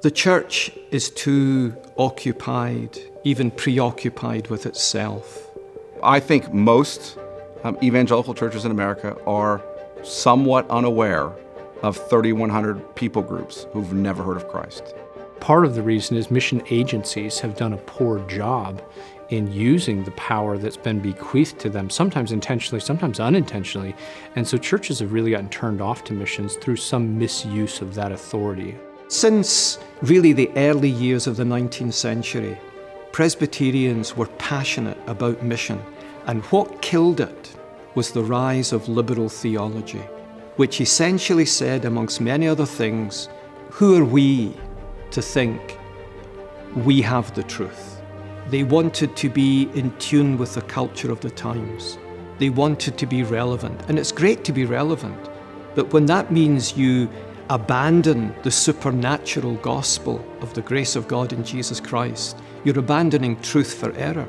The church is too occupied, even preoccupied with itself. I think most evangelical churches in America are somewhat unaware of 3,100 people groups who've never heard of Christ. Part of the reason is mission agencies have done a poor job in using the power that's been bequeathed to them, sometimes intentionally, sometimes unintentionally. And so churches have really gotten turned off to missions through some misuse of that authority. Since really the early years of the 19th century, Presbyterians were passionate about mission, and what killed it was the rise of liberal theology, which essentially said, amongst many other things, who are we to think we have the truth? They wanted to be in tune with the culture of the times. They wanted to be relevant, and it's great to be relevant, but when that means you abandon the supernatural gospel of the grace of God in Jesus Christ, you're abandoning truth for error.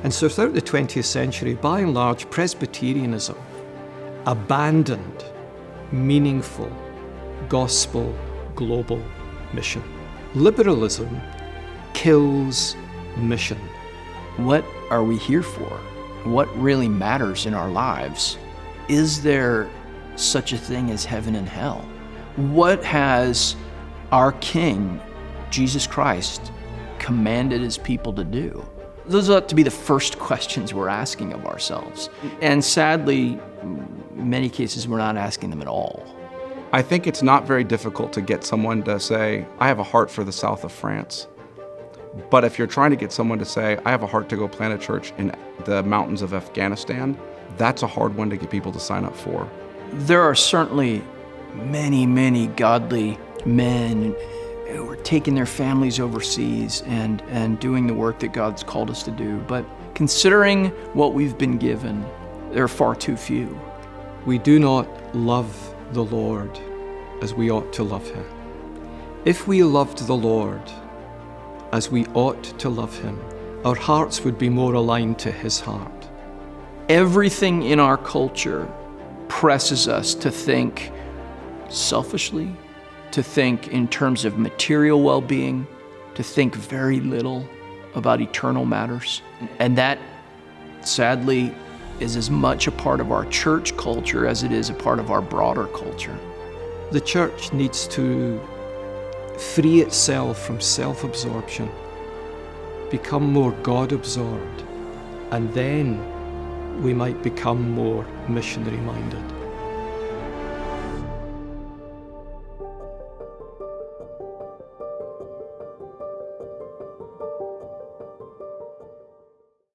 And so throughout the 20th century, by and large, Presbyterianism abandoned meaningful gospel global mission. Liberalism kills mission. What are we here for? What really matters in our lives? Is there such a thing as heaven and hell? What has our King, Jesus Christ, commanded his people to do? Those ought to be the first questions we're asking of ourselves. And sadly, in many cases, we're not asking them at all. I think it's not very difficult to get someone to say, I have a heart for the south of France. But if you're trying to get someone to say, I have a heart to go plant a church in the mountains of Afghanistan, that's a hard one to get people to sign up for. There are certainly many godly men who are taking their families overseas and doing the work that God's called us to do. But considering what we've been given, there are far too few. We do not love the Lord as we ought to love him. If we loved the Lord as we ought to love him, our hearts would be more aligned to his heart. Everything in our culture presses us to think selfishly, to think in terms of material well-being, to think very little about eternal matters. And that, sadly, is as much a part of our church culture as it is a part of our broader culture. The church needs to free itself from self-absorption, become more God-absorbed, and then we might become more missionary-minded.